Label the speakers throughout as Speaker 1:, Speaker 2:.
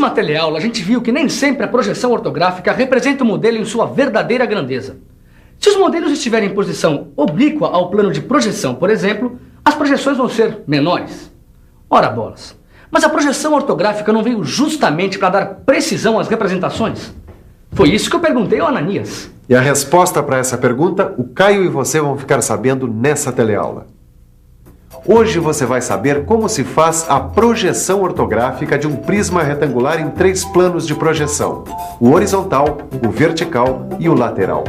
Speaker 1: última teleaula, a gente viu que nem sempre a projeção ortográfica representa o modelo em sua verdadeira grandeza. Se os modelos estiverem em posição oblíqua ao plano de projeção, por exemplo, as projeções vão ser menores. Ora bolas, mas a projeção ortográfica não veio justamente para dar precisão às representações? Foi isso que eu perguntei ao Ananias.
Speaker 2: E a resposta para essa pergunta, o Caio e você vão ficar sabendo nessa teleaula. Hoje você vai saber como se faz a projeção ortográfica de um prisma retangular em 3 planos de projeção: o horizontal, o vertical e o lateral.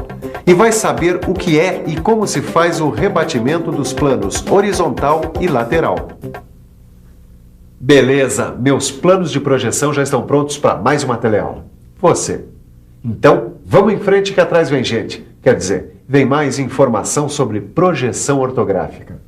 Speaker 2: E vai saber o que é e como se faz o rebatimento dos planos horizontal e lateral. Beleza, meus planos de projeção já estão prontos para mais uma teleaula. Você. Então, vamos em frente que atrás vem gente. Quer dizer, vem mais informação sobre projeção ortográfica.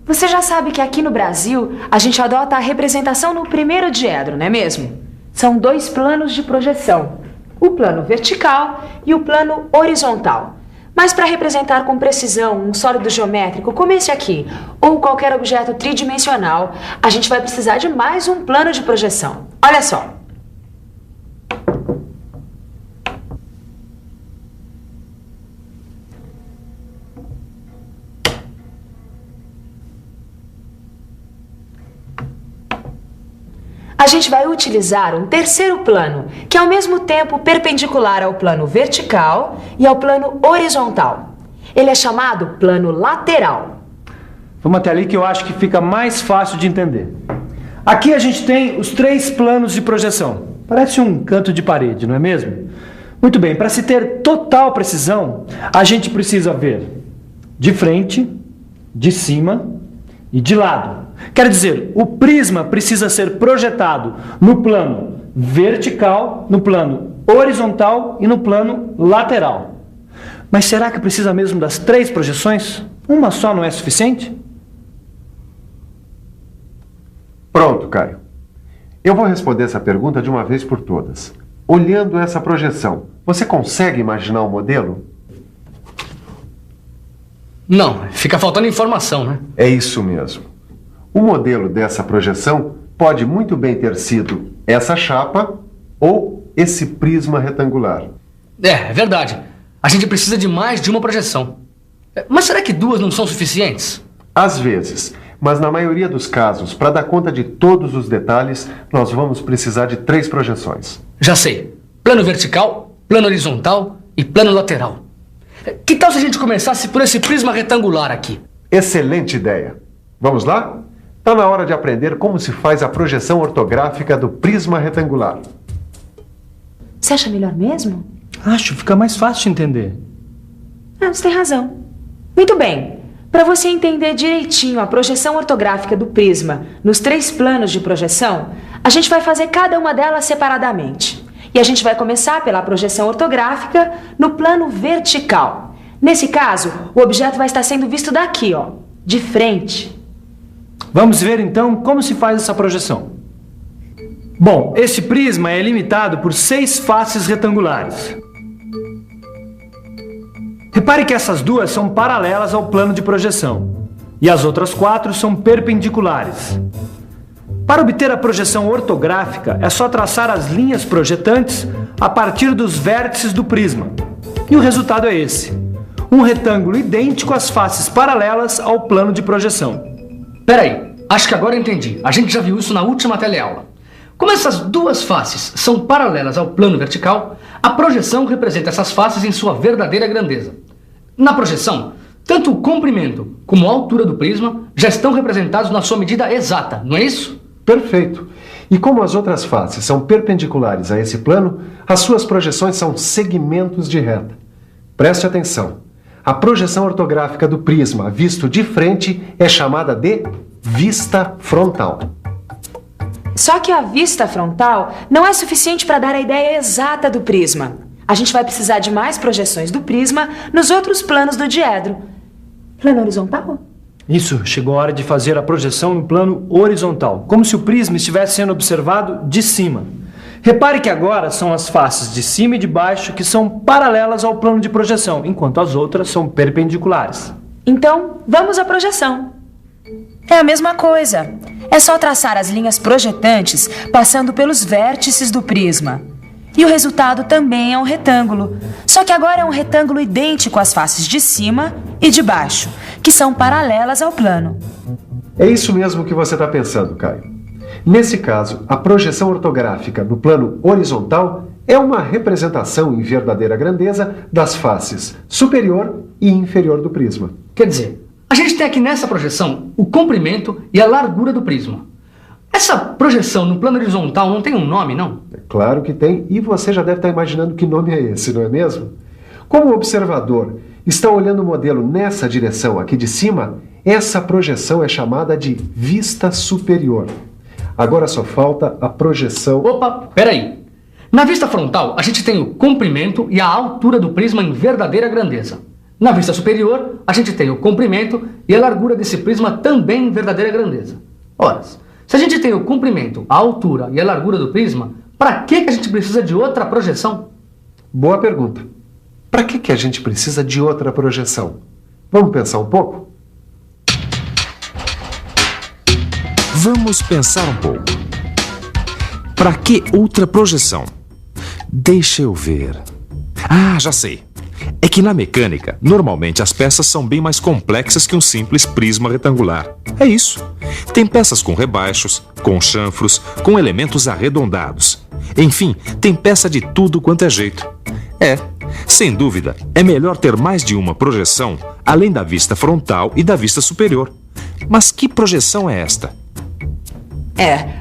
Speaker 3: Você já sabe que aqui no Brasil a gente adota a representação no primeiro diedro, não é mesmo? São 2 planos de projeção, o plano vertical e o plano horizontal. Mas para representar com precisão um sólido geométrico como esse aqui, ou qualquer objeto tridimensional, a gente vai precisar de mais um plano de projeção. Olha só. A gente vai utilizar um terceiro plano, que é ao mesmo tempo perpendicular ao plano vertical e ao plano horizontal. Ele é chamado plano lateral.
Speaker 4: Vamos até ali que eu acho que fica mais fácil de entender. Aqui a gente tem os 3 planos de projeção. Parece um canto de parede, não é mesmo? Muito bem, para se ter total precisão, a gente precisa ver de frente, de cima e de lado. Quer dizer, o prisma precisa ser projetado no plano vertical, no plano horizontal e no plano lateral. Mas será que precisa mesmo das 3 projeções? Uma só não é suficiente?
Speaker 2: Pronto, Caio. Eu vou responder essa pergunta de uma vez por todas. Olhando essa projeção, você consegue imaginar o modelo?
Speaker 1: Não, fica faltando informação, né?
Speaker 2: É isso mesmo. O modelo dessa projeção pode muito bem ter sido essa chapa ou esse prisma retangular.
Speaker 1: É verdade. A gente precisa de mais de uma projeção. Mas será que 2 não são suficientes?
Speaker 2: Às vezes, mas na maioria dos casos, para dar conta de todos os detalhes, nós vamos precisar de 3 projeções.
Speaker 1: Já sei. Plano vertical, plano horizontal e plano lateral. Que tal se a gente começasse por esse prisma retangular aqui?
Speaker 2: Excelente ideia. Vamos lá? Está na hora de aprender como se faz a projeção ortográfica do prisma retangular.
Speaker 3: Você acha melhor mesmo?
Speaker 4: Acho, fica mais fácil de entender.
Speaker 3: Você tem razão. Muito bem. Para você entender direitinho a projeção ortográfica do prisma nos 3 planos de projeção, a gente vai fazer cada uma delas separadamente. E a gente vai começar pela projeção ortográfica no plano vertical. Nesse caso, o objeto vai estar sendo visto daqui, ó, de frente.
Speaker 4: Vamos ver então como se faz essa projeção. Bom, esse prisma é limitado por 6 faces retangulares. Repare que essas 2 são paralelas ao plano de projeção e as outras 4 são perpendiculares. Para obter a projeção ortográfica, é só traçar as linhas projetantes a partir dos vértices do prisma. E o resultado é esse: um retângulo idêntico às faces paralelas ao plano de projeção.
Speaker 1: Peraí, acho que agora eu entendi. A gente já viu isso na última teleaula. Como essas 2 faces são paralelas ao plano vertical, a projeção representa essas faces em sua verdadeira grandeza. Na projeção, tanto o comprimento como a altura do prisma já estão representados na sua medida exata, não é isso?
Speaker 2: Perfeito. E como as outras faces são perpendiculares a esse plano, as suas projeções são segmentos de reta. Preste atenção. A projeção ortográfica do prisma visto de frente é chamada de vista frontal.
Speaker 3: Só que a vista frontal não é suficiente para dar a ideia exata do prisma. A gente vai precisar de mais projeções do prisma nos outros planos do diedro. Plano horizontal?
Speaker 4: Isso, chegou a hora de fazer a projeção no plano horizontal, como se o prisma estivesse sendo observado de cima. Repare que agora são as faces de cima e de baixo que são paralelas ao plano de projeção, enquanto as outras são perpendiculares.
Speaker 3: Então, vamos à projeção. É a mesma coisa. É só traçar as linhas projetantes passando pelos vértices do prisma. E o resultado também é um retângulo. Só que agora é um retângulo idêntico às faces de cima e de baixo, que são paralelas ao plano.
Speaker 2: É isso mesmo que você está pensando, Caio. Nesse caso, a projeção ortográfica no plano horizontal é uma representação em verdadeira grandeza das faces superior e inferior do prisma.
Speaker 1: Quer dizer, a gente tem aqui nessa projeção o comprimento e a largura do prisma. Essa projeção no plano horizontal não tem um nome, não?
Speaker 2: É claro que tem, e você já deve estar imaginando que nome é esse, não é mesmo? Como o observador está olhando o modelo nessa direção aqui de cima, essa projeção é chamada de vista superior. Agora só falta a projeção...
Speaker 1: Opa, peraí. Na vista frontal, a gente tem o comprimento e a altura do prisma em verdadeira grandeza. Na vista superior, a gente tem o comprimento e a largura desse prisma também em verdadeira grandeza. Ora, se a gente tem o comprimento, a altura e a largura do prisma, para que a gente precisa de outra projeção?
Speaker 2: Boa pergunta. Para que a gente precisa de outra projeção? Vamos pensar um pouco?
Speaker 5: Vamos pensar um pouco. Para que outra projeção? Deixa eu ver. Ah, já sei. É que na mecânica, normalmente as peças são bem mais complexas que um simples prisma retangular. É isso. Tem peças com rebaixos, com chanfros, com elementos arredondados. Enfim, tem peça de tudo quanto é jeito. Sem dúvida, é melhor ter mais de uma projeção, além da vista frontal e da vista superior. Mas que projeção é esta?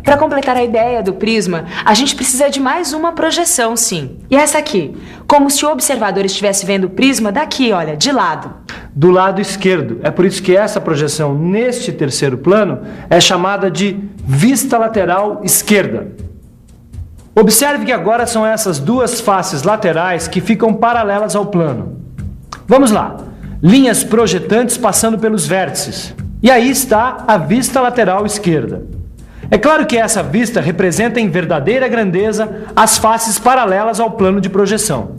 Speaker 3: Para completar a ideia do prisma, a gente precisa de mais uma projeção, sim. E essa aqui, como se o observador estivesse vendo o prisma daqui, olha, de lado.
Speaker 4: Do lado esquerdo. É por isso que essa projeção neste terceiro plano é chamada de vista lateral esquerda. Observe que agora são essas duas faces laterais que ficam paralelas ao plano. Vamos lá. Linhas projetantes passando pelos vértices. E aí está a vista lateral esquerda. É claro que essa vista representa em verdadeira grandeza as faces paralelas ao plano de projeção.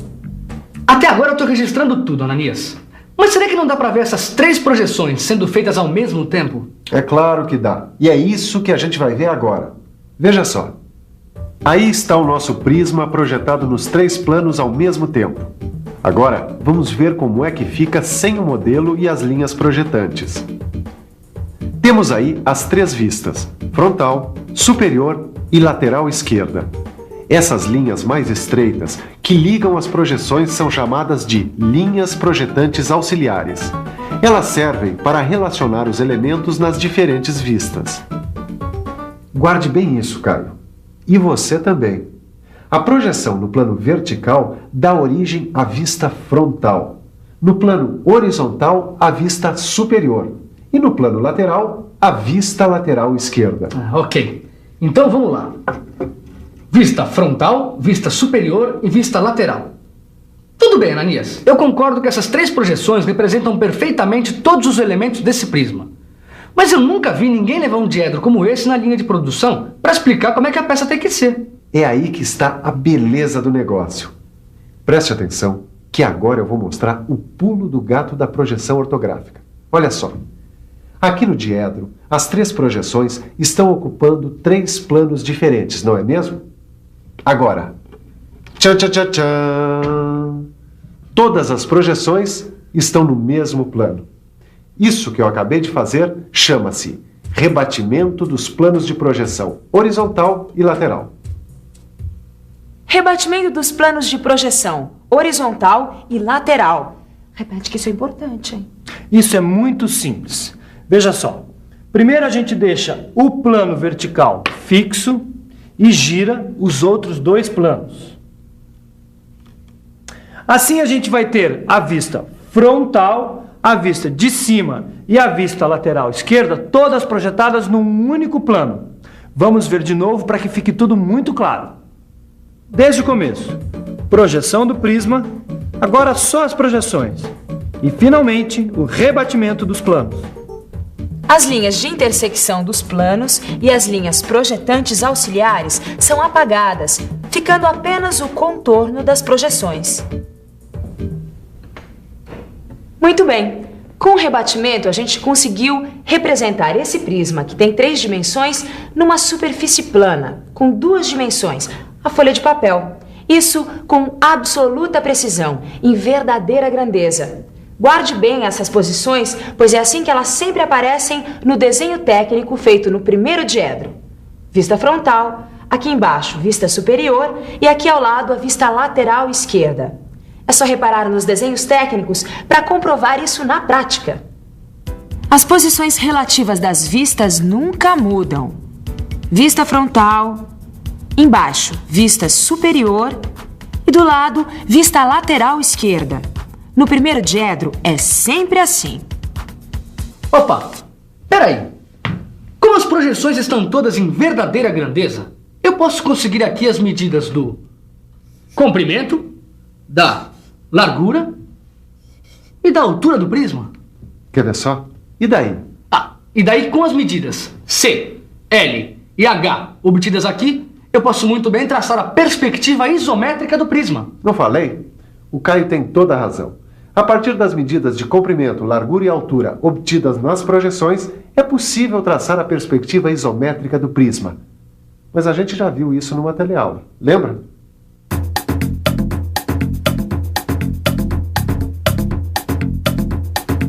Speaker 1: Até agora eu estou registrando tudo, Ananias. Mas será que não dá para ver essas três projeções sendo feitas ao mesmo tempo?
Speaker 2: É claro que dá. E é isso que a gente vai ver agora. Veja só. Aí está o nosso prisma projetado nos três planos ao mesmo tempo. Agora, vamos ver como é que fica sem o modelo e as linhas projetantes. Temos aí as três vistas, frontal, superior e lateral esquerda. Essas linhas mais estreitas que ligam as projeções são chamadas de linhas projetantes auxiliares. Elas servem para relacionar os elementos nas diferentes vistas. Guarde bem isso, Caio. E você também. A projeção no plano vertical dá origem à vista frontal. No plano horizontal, à vista superior. E no plano lateral, a vista lateral esquerda.
Speaker 1: Ok. Então vamos lá. Vista frontal, vista superior e vista lateral. Tudo bem, Ananias. Eu concordo que essas três projeções representam perfeitamente todos os elementos desse prisma. Mas eu nunca vi ninguém levar um diedro como esse na linha de produção para explicar como é que a peça tem que ser.
Speaker 2: É aí que está a beleza do negócio. Preste atenção, que agora eu vou mostrar o pulo do gato da projeção ortográfica. Olha só. Aqui no diedro, as três projeções estão ocupando três planos diferentes, não é mesmo? Agora, tchan, tchan, tchan, tchan. Todas as projeções estão no mesmo plano. Isso que eu acabei de fazer chama-se rebatimento dos planos de projeção horizontal e lateral.
Speaker 3: Rebatimento dos planos de projeção horizontal e lateral. Repete que isso é importante, hein?
Speaker 4: Isso é muito simples. Veja só. Primeiro a gente deixa o plano vertical fixo e gira os outros dois planos. Assim a gente vai ter a vista frontal, a vista de cima e a vista lateral esquerda, todas projetadas num único plano. Vamos ver de novo para que fique tudo muito claro. Desde o começo, projeção do prisma, agora só as projeções. E finalmente, o rebatimento dos planos.
Speaker 3: As linhas de intersecção dos planos e as linhas projetantes auxiliares são apagadas, ficando ficando apenas o contorno das projeções. Muito bem. Com o rebatimento, a gente conseguiu representar esse prisma, que tem 3 dimensões, numa superfície plana, com 2 dimensões, a folha de papel. Isso com absoluta precisão, em verdadeira grandeza. Guarde bem essas posições, pois é assim que elas sempre aparecem no desenho técnico feito no primeiro diedro. Vista frontal, aqui embaixo, vista superior, e aqui ao lado, a vista lateral esquerda. É só reparar nos desenhos técnicos para comprovar isso na prática. As posições relativas das vistas nunca mudam. Vista frontal, embaixo, vista superior e do lado, vista lateral esquerda. No primeiro diedro é sempre assim.
Speaker 1: Opa, peraí. Como as projeções estão todas em verdadeira grandeza, eu posso conseguir aqui as medidas do comprimento, da largura e da altura do prisma.
Speaker 2: Quer ver só? E daí?
Speaker 1: E daí com as medidas C, L e H obtidas aqui, eu posso muito bem traçar a perspectiva isométrica do prisma.
Speaker 2: Não falei? O Caio tem toda a razão. A partir das medidas de comprimento, largura e altura obtidas nas projeções, é possível traçar a perspectiva isométrica do prisma. Mas a gente já viu isso numa teleaula, lembra?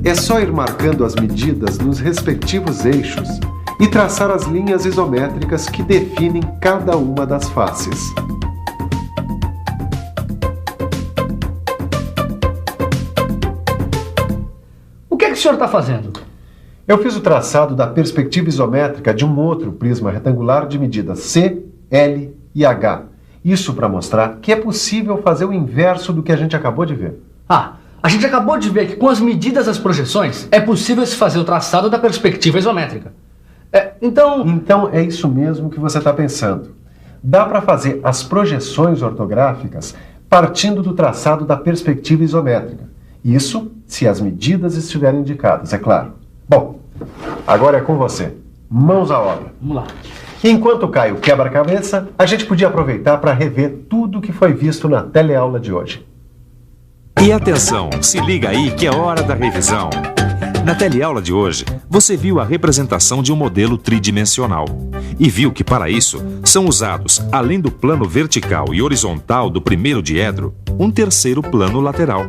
Speaker 2: É só ir marcando as medidas nos respectivos eixos e traçar as linhas isométricas que definem cada uma das faces.
Speaker 1: O que é que o senhor está fazendo?
Speaker 2: Eu fiz o traçado da perspectiva isométrica de um outro prisma retangular de medidas C, L e H. Isso para mostrar que é possível fazer o inverso do que a gente acabou de ver.
Speaker 1: A gente acabou de ver que com as medidas das projeções é possível se fazer o traçado da perspectiva isométrica.
Speaker 2: Então é isso mesmo que você está pensando. Dá para fazer as projeções ortográficas partindo do traçado da perspectiva isométrica. Isso se as medidas estiverem indicadas, é claro. Bom, agora é com você. Mãos à obra.
Speaker 1: Vamos lá.
Speaker 2: Enquanto o Caio quebra a cabeça, a gente podia aproveitar para rever tudo que foi visto na teleaula de hoje.
Speaker 5: E atenção, se liga aí que é hora da revisão. Na teleaula de hoje, você viu a representação de um modelo tridimensional e viu que para isso são usados, além do plano vertical e horizontal do primeiro diedro, um terceiro plano lateral.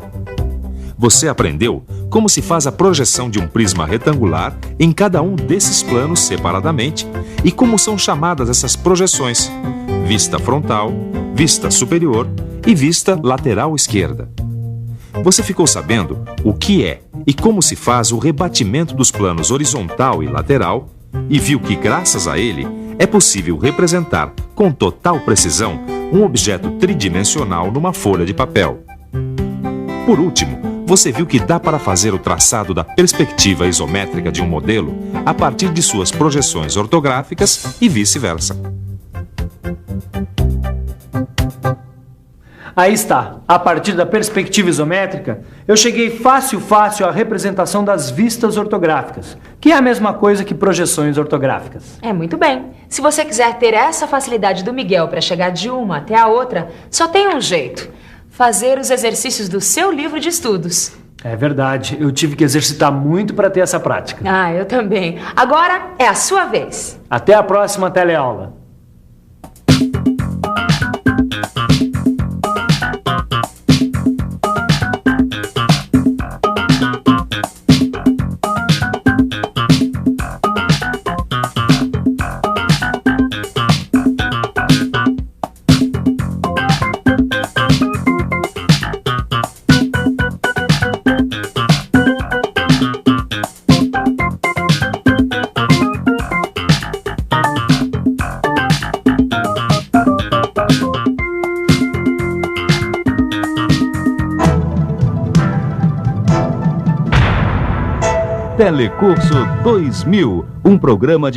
Speaker 5: Você aprendeu como se faz a projeção de um prisma retangular em cada um desses planos separadamente e como são chamadas essas projeções: vista frontal, vista superior e vista lateral esquerda. Você ficou sabendo o que é e como se faz o rebatimento dos planos horizontal e lateral e viu que, graças a ele, é possível representar com total precisão um objeto tridimensional numa folha de papel. Por último, você viu que dá para fazer o traçado da perspectiva isométrica de um modelo a partir de suas projeções ortográficas e vice-versa.
Speaker 4: Aí está, a partir da perspectiva isométrica, eu cheguei fácil à representação das vistas ortográficas, que é a mesma coisa que projeções ortográficas.
Speaker 3: É, muito bem. Se você quiser ter essa facilidade do Miguel para chegar de uma até a outra, só tem um jeito: fazer os exercícios do seu livro de estudos.
Speaker 4: É verdade, eu tive que exercitar muito para ter essa prática.
Speaker 3: Eu também. Agora é a sua vez.
Speaker 4: Até a próxima teleaula.
Speaker 6: Telecurso 2000, um programa de